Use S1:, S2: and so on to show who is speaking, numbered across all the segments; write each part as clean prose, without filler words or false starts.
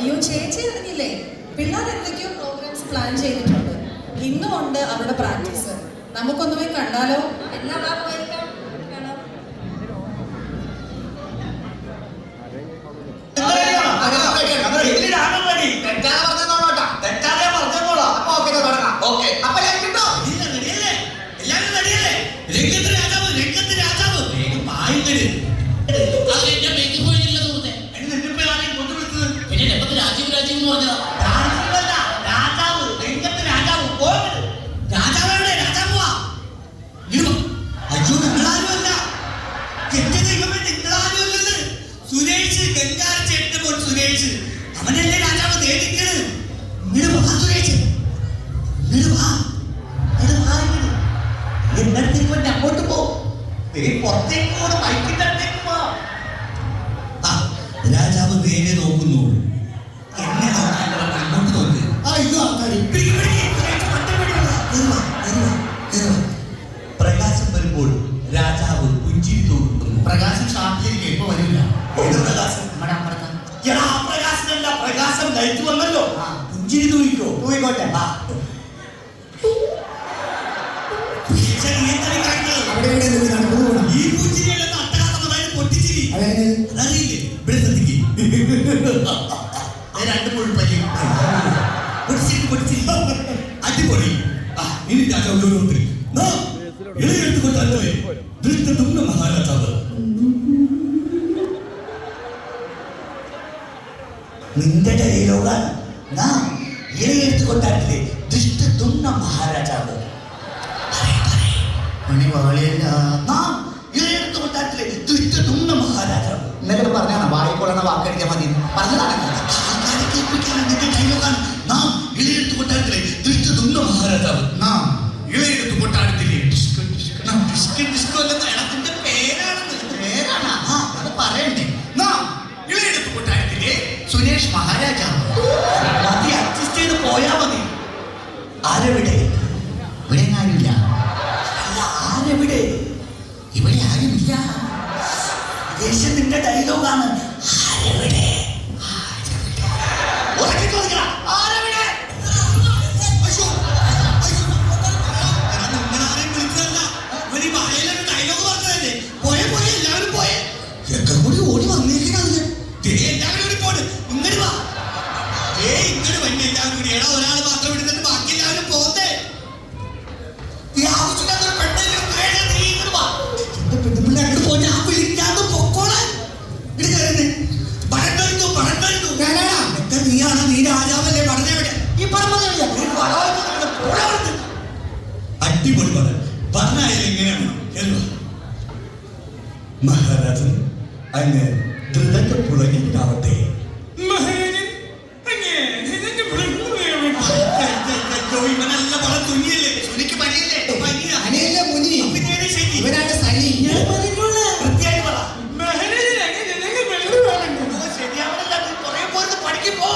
S1: അയ്യോ ചേച്ചി അറിഞ്ഞില്ലേ, പിള്ളേർ എന്തൊക്കെയോ പ്രോഗ്രാംസ് പ്ലാൻ ചെയ്തിട്ടുണ്ട്. ഇന്നും ഉണ്ട് അവരുടെ പ്രാക്ടീസ്. നമുക്കൊന്ന് പോയി കണ്ടാലോ?
S2: എന്നാ പോയിരിക്കാം.
S3: അവനല്ലേ രാജാവ് ദേവിക്കണ്. എന്നടുത്തേക്ക് വേണ്ടി അങ്ങോട്ട് പോ, പുറത്തേക്ക് പോകണം, ബൈക്കിന്റെ അടുത്തേക്ക് പോ. രാജാവ് നേരെ നോക്കുന്നു. എന്നെ അങ്ങോട്ട് നോക്ക്. പ്രകാശം വരുമ്പോൾ രാജാവ് പുഞ്ചിരി തോന്നുന്നു. പ്രകാശം ഷാപ്പിലേക്ക് ഇപ്പൊ വരില്ല. ഏത് പ്രകാശം? നമ്മുടെ അപ്പുറത്ത്. എടാ പ്രകാശമല്ല, പ്രകാശം ലൈറ്റ് വന്നല്ലോ. പുഞ്ചിരി തൂയിക്കോ. തൂയിക്കോട്ടെ. ഈ പുഞ്ചിരിയല്ലെന്ന് അട്ടകാസമായി പൊട്ടിച്ചിരി. അതറിയില്ലേ? ഇവിടെ ശ്രദ്ധിക്ക്. രണ്ട് മുഴുപ്പല്ലും പൊട്ടിച്ചിരി. അടിപൊളി. ഇനി രാജാവ് ഓരോരുത്തരി ഇളയെടുത്തുകൊണ്ടല്ലേ ദൃഷ്ടതുംന മഹാരാജാവ്. നിന്റെ ഡയലോഗാണ്. നാം ഇളയെടുത്തുകൊണ്ടാട്ടില്ലേ ദൃഷ്ടതുംന മഹാരാജാവ്. നാം ഇളയെടുത്തുകൊണ്ടാട്ടില്ലേ ദൃഷ്ടതുംന മഹാരാജാവ്. ഇന്നലെ പറഞ്ഞാണ് വായിക്കൊള്ളുന്ന വാക്കടിക്കാൻ മതി പറഞ്ഞതാണ്. നിന്റെ ഡയലോഗാണ്. നാം ഇളയെടുത്തുകൊണ്ടാട്ടില്ലേ ദൃഷ്ടതുംന മഹാരാജാവ്. നാം ഇളയെടുത്ത് കൊട്ടാരത്തില്ലേ ഡിസ്കോ പേരാണ്. അത് പറയണ്ടേ. നാം ഇളയെടുത്ത് കൊട്ടാരത്തില്ലേ സുരേഷ് മഹാരാജാവ്. മതി, അഡ്ജസ്റ്റ് ചെയ്ത് പോയാ മതി. ആരെവിടെ? ഇവിടെ ആരുമില്ല. ആരെവിടെ? ഇവിടെ ആരുമില്ല. ദേശം നിന്റെ ഡയലോഗാണ്. ആരെവിടെ? ഓടി വന്നേക്കാണ്. എല്ലാവരും കൂടി പോട്. ഇങ്ങോട്ട് വാ. ഇങ്ങോട്ട് വന്നെ എല്ലാവരും കൂടി. എടാ ഒരാൾ മാത്രം ഇടുന്നിട്ട് ബാക്കി എല്ലാവരും പോന്നേ. ഈ ആവശ്യമില്ലാത്തൊരു പെണ്ണെങ്കിലും നീ ഇങ്ങോട്ട് വാ. പെണ്ണുപിള്ള അങ്ങോട്ട് പോയി ആ വിളിക്കാതെ പൊക്കോളാൻ. ഇത് കയറുന്നേ. പണം കഴിഞ്ഞു. നീയാണ്, നീ രാജാവല്ലേ. പഠനെവിടെ? ഈ പറഞ്ഞ അടിപൊളി പടം. പറഞ്ഞായാലും എങ്ങനെയാണ് മഹാരാജൻ അങ്ങ് ധൃതന്റെ പുളകിട്ടാവട്ടെ. ഇവനല്ല പടം തുന്നിയല്ലേ. സുനിക്ക് പനിയല്ലേ? ഇവനാണ് സനി. വൃത്തിയായിട്ട് പറ. ശരിയാവണല്ല. കുറെ പോയിട്ട് പഠിക്ക് പോ.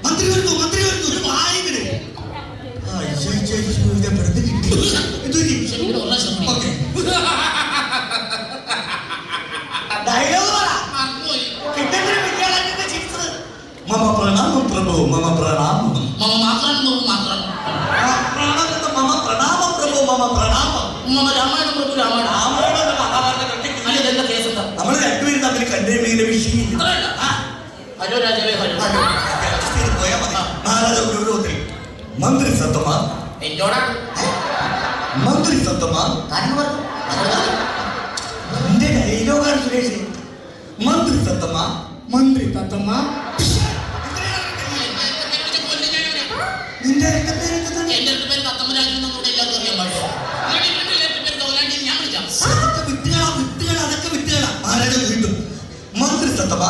S3: മന്ത്രി വരുന്നു. ഒരു വായിക്കട്. മമ പ്രണാമം പ്രഭു. മമ പ്രണാമം. നമ്മൾ രണ്ടുപേരും തമ്മിൽ കണ്ടേ വിഷയം.
S2: ഹലോ രാജാവേ.
S3: പോയാ മതി. മഹാരാജാവ് ഗൗരവത്തിൽ മന്ത്രി സത്തമാ. മന്ത്രി സത്തമാ. നിന്റെ ഡയലോഗാണ് സുരേഷ്. മന്ത്രി സത്തമാ. നിന്റെ മഹാരാജാവ് വീണ്ടും മന്ത്രി സത്തമാ.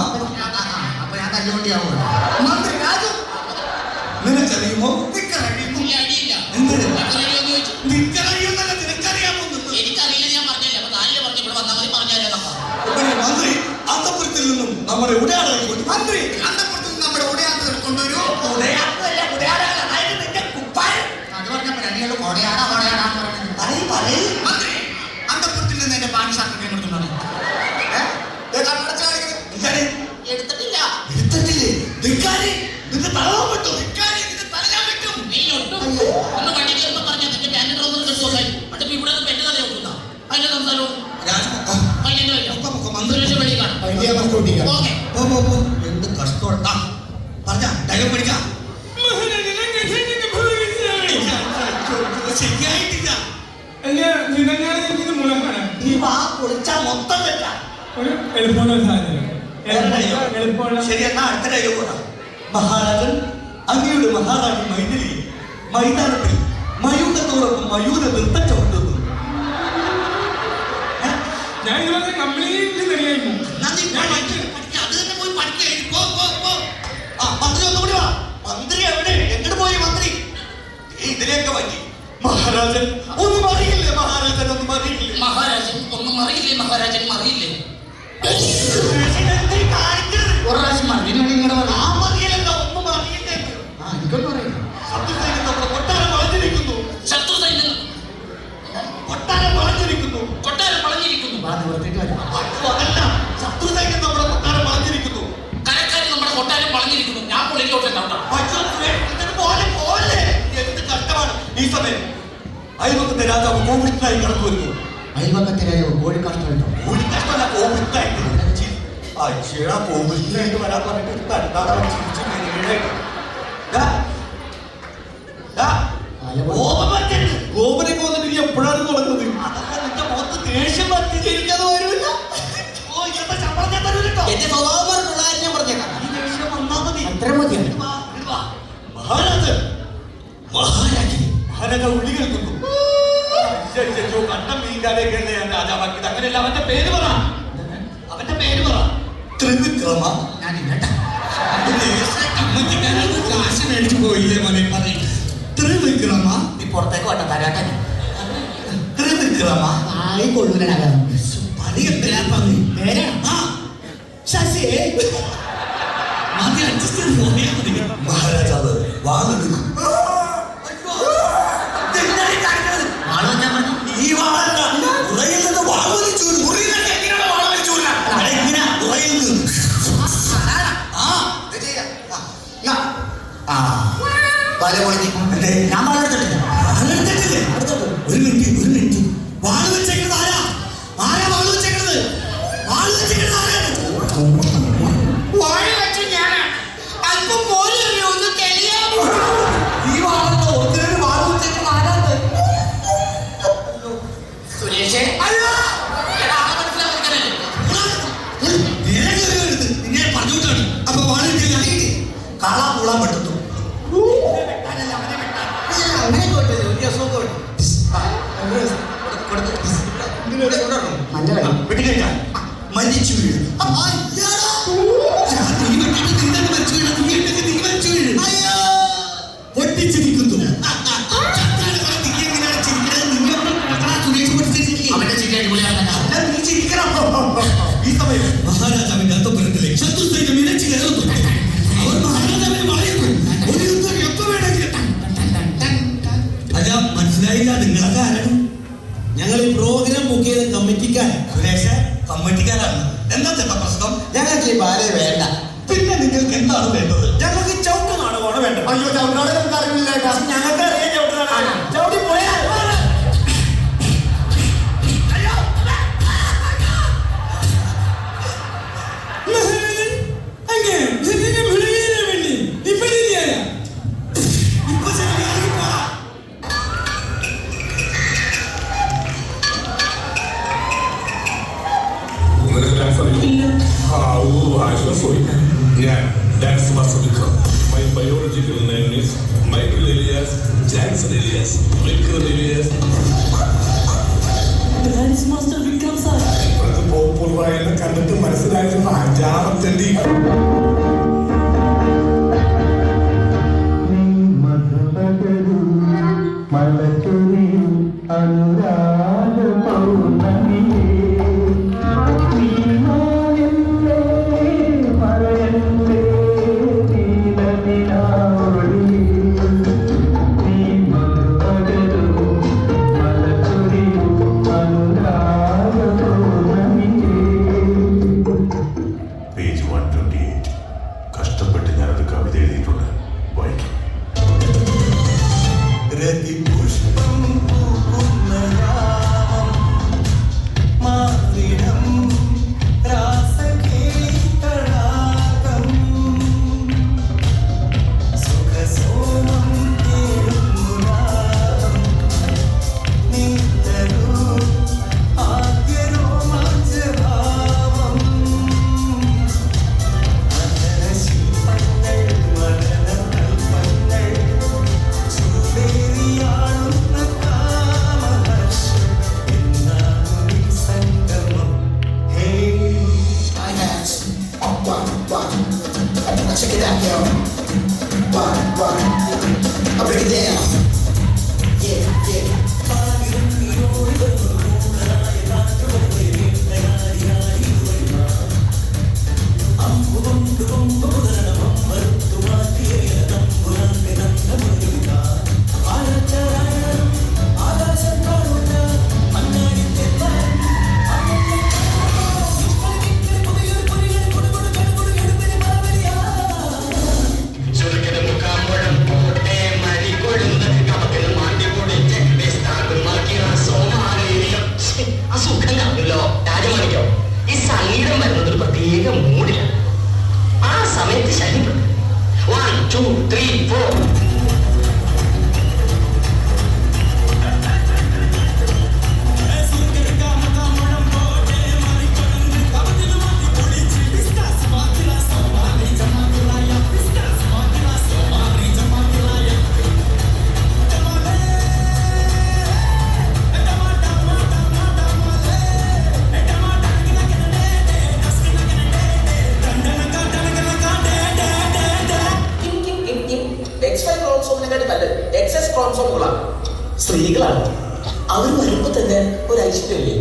S3: മന്ത്രി രാജു. നിനക്കറിയുമോ? മന്ത്രി അന്തപുരത്തിൽ നിന്നും നമ്മുടെ ഉടയാടകൾ മന്ത്രി അന്തപുരത്തിൽ നിന്ന് നമ്മുടെ ഉടയാടകൾ കൊണ്ടുവരൂ. മന്ത്രി അന്തപുരത്തിൽ നിന്ന് എന്റെ പാൻസാക്കി എടുത്തിട്ടില്ല.
S2: സുരേഷ് വെളിയിൽ കാണും.
S3: ഓക്കേ. പോ. എന്ത് കഷ്ടം. പറഞ്ഞ ഡയലോഗ് പഠിക്കാം. ശരിയായിട്ടില്ല. നീ വാ പൊളിച്ചാ മൊത്തം തെറ്റാ. ശരി, എന്നാ അടുത്ത ഡയലോഗ് കൂടാ. മഹാരാജൻ അങ്ങയുടെ മഹാറാണി മൈഥിലി മൈതാനത്തിൽ മയൂരത്തോടൊപ്പം മയൂര നൃത്തം ചവിട്ടുന്നു.
S4: ഞാൻ ഇതുപോലെ കമ്പനിയിൽ തന്നെയായിരുന്നു.
S3: അത് തന്നെ പോയി പഠിക്കായിരുന്നു. മന്ത്രി ഒന്നുകൂടി വാ. മന്ത്രി എവിടെ? എങ്ങോട്ട് പോയി മന്ത്രി? ഇതിലേക്ക് പറ്റി. മഹാരാജൻ ഒന്നും അറിയില്ലേ? മഹാരാജൻ ഒന്നും അറിയില്ലേ?
S2: മഹാരാജൻ ഒന്നും അറിയില്ലേ? മഹാരാജൻ അറിയില്ലേ?
S3: കാണിക്കരുത്.
S2: ഒരു പ്രാവശ്യം മറിഞ്ഞു ഇങ്ങോട്ട് വന്നു.
S3: ആ മറിയല്ലോ, ഒന്നും അറിയില്ലേ?
S2: എനിക്കൊന്നും അറിയില്ല.
S3: ശത്രുസൈന്യം നമ്മുടെ കൊട്ടാരം വളഞ്ഞിരിക്കുന്നു.
S2: ശത്രു സൈന്യം
S3: കൊട്ടാരം വളഞ്ഞിരിക്കുന്നു.
S2: കൊട്ടാരം വളഞ്ഞിരിക്കുന്നു.
S3: അതല്ല, ശത്രുസൈന്യം നമ്മുടെ കൊട്ടാരം വളഞ്ഞിരിക്കുന്നു.
S2: കരക്കാരി നമ്മുടെ കൊട്ടാരം വളഞ്ഞിരിക്കുന്നു. ഞാൻ പുള്ളിക്കോട്ടെ
S3: പോലെ എന്ത് കഷ്ടമാണ് ഈ സമയം. അയൽപക്കത്തെ രാജാവ് കോപിഷ്ഠനായി കടന്നു വരുന്നു.
S2: അയൽപക്കത്തെ രാജാവ് കോഴിക്കാഷ്ടമല്ല.
S3: കോഴിക്കഷ്ടമല്ല, കോപിഷ്ഠനായിട്ട്. അച്ഛടാ, കോപിഷ്ഠനായിട്ട് വരാൻ പറഞ്ഞിട്ട് കണ്ടാടാൻ ചിരിച്ചു ഗോപനൊക്കെ വന്നിട്ട് ഇനി എപ്പോഴാണ് തുടങ്ങുന്നത്? അതല്ല, നിന്റെ മുഖത്ത് ദേഷ്യം വർദ്ധിച്ചിരിക്കാതെ വരൂല്ല. ഇന്നത്തെ ശമ്പളം ഞാൻ തരൂല്ലോ.
S2: എന്റെ സ്വഭാവം ഞാൻ പറഞ്ഞേക്കാം.
S3: ഈ ദേഷ്യം വന്നാ മതി.
S2: അത്ര മതിയാണ്.
S3: മഹാരാജൻ മഹാരാജ ഉള്ളി കേൾക്കുന്നു. കണ്ടം മീൻകാരെയൊക്കെയല്ലേ ഞാൻ രാജാവാക്കിയത്. അങ്ങനെയല്ല, അവന്റെ പേര് പറ. അവന്റെ പേര് പറ. ത്രിവിക്രമ.
S2: ഞാൻ ഇന്നട്ടാ
S3: കാശ് മേടിച്ചു പോയില്ലേ മോനെ? പറയും. ത്രിവിക്രമ.
S2: നീ പുറത്തേക്ക് വട്ട തരാട്ടെ.
S3: ത്രിവിക്രമ.
S2: ആയി കൊള്ളൂലാണ്.
S3: പണി എന്തിനാ പണി?
S2: പേരാ ശശി.
S3: മഹാരാജാവ് വാങ്ങെടുക്കും. ഈ വാളല്ല, ഉറയിൽ നിന്ന് വാൾ വലിച്ചു. മുറിയിലൊക്കെ എങ്ങനെയാണ് വാൾ വലിച്ചു? എങ്ങനെയാ ഉറയിൽ നിന്ന്?
S2: ഞാൻ വളർത്തിട്ടില്ല.
S3: ഒരു മിനിറ്റ്. വാള് വെച്ചേക്കുന്നത് ആരാ? വാള് വെച്ചേക്കുന്നത്? വാള് വെച്ചേക്കുന്നത് ആരാണ്?
S2: വാഴ വെച്ച് ഞാൻ അല്പം പോലും ഒന്ന് തെളിയാമോ?
S3: ഈ വാളല്ലോ ഒന്നിനൊരു വാള് വെച്ചേക്കുന്നത് ആരാണ്?
S2: സുരേഷേ
S3: നിന്നെ പറഞ്ഞുകൊണ്ടാണ്. അപ്പൊ വാള് കാളാ കൂളാൻ പറ്റുന്നു. മരിച്ചു വീഴും. പൊട്ടിച്ചിരിക്കുന്നു.
S2: അവന്റെ ചിരി അടിപൊളിയാണ്.
S3: നീ ചിരിക്കണം. ഈ സമയം മഹാരാജാവിന്റെ അന്തപുരത്തിലെ ശത്രുസൈന്യം ഇരച്ചു കയറുന്നു. അവർ മഹാരാജാവിനെ പറയുന്നു, ഒരു യുദ്ധം എപ്പോ വേണമെങ്കിലും. അതാ മനസ്സിലായില്ല, നിങ്ങളൊക്കെ ആരാണ്?
S5: ഞങ്ങൾ ഈ പ്രോഗ്രാം ബുക്ക് ചെയ്ത കമ്മിറ്റിക്കാരൻ.
S3: സുരേഷ് കമ്മിറ്റിക്കാരാണ്. എന്താ ചേട്ടാ പ്രശ്നം?
S5: ഞങ്ങൾക്ക് ഈ ബാലെ വേണ്ട.
S3: പിന്നെ നിങ്ങൾക്ക് എന്താണ് വേണ്ടത്?
S5: ഞങ്ങൾക്ക് ചവിട്ട് നാടകമാണ് വേണ്ടത്.
S3: അയ്യോ, ചവിട്ടാളെ നമുക്ക് അറിയില്ല.
S5: ഞങ്ങൾക്ക് അറിയാം ചവിട്ട് നാടകം. ചവിട്ടി പോയാൽ
S6: Yeah, that's Masudika. My biological name is Michael Elias Jackson Elias. Michael Elias.
S7: Master Vikram sir.
S6: ഇപ്പോഴത്തെ പോപ്പുളറായെന്ന് കണ്ടിട്ട് മനസ്സിലായിരുന്നു അഞ്ചാമത്തെ
S2: check it out, yo. One. I'll break it down. Yeah.
S8: അസുഖം കാണുമല്ലോ രാജമാണിക്കോ. ഈ സംഗീതം വരുന്നത് ഒരു പ്രത്യേക മൂഡിലാണ്. ആ സമയത്ത് ശല്യപ്പെട്ടു. 1 2 3 4. സ്ത്രീകളാണ്. അവർ വരുമ്പോ തന്നെ ഒരു ഐശ്വര്യമില്ലേ?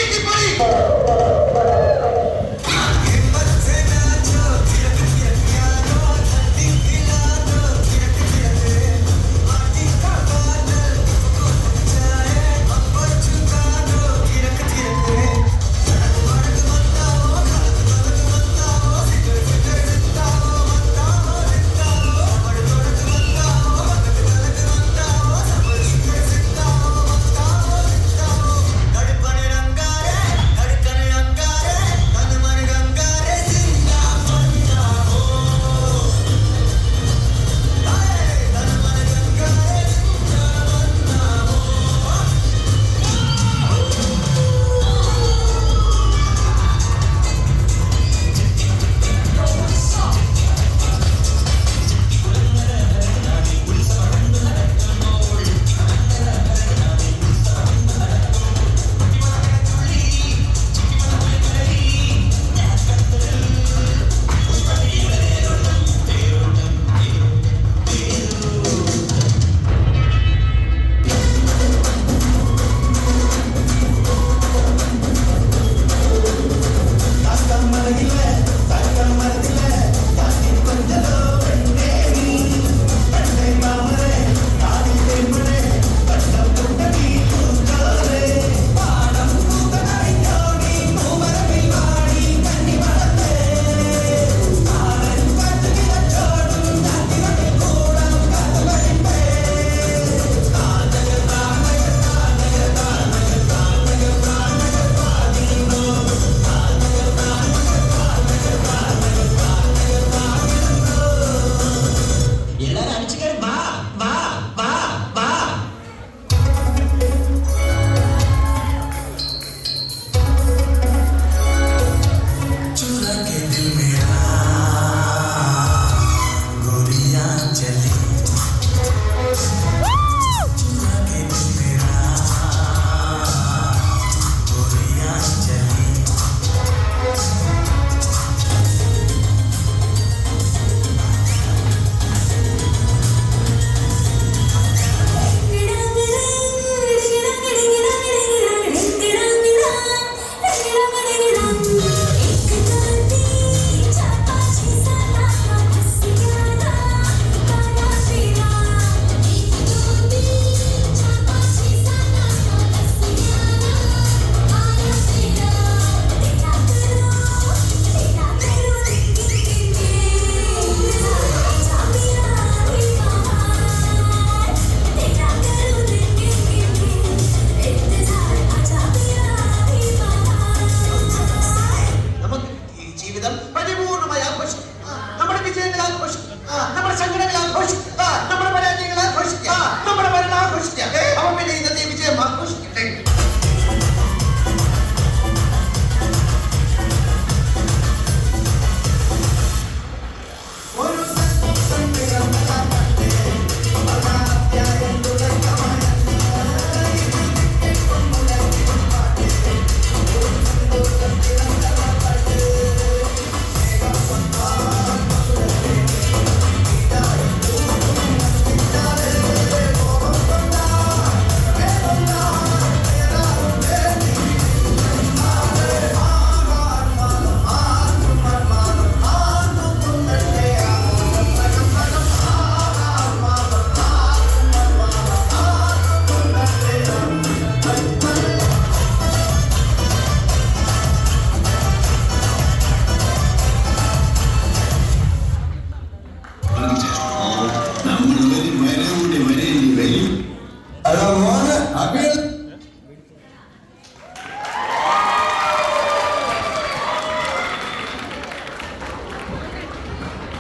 S3: കെട്ടിപ്പൊടി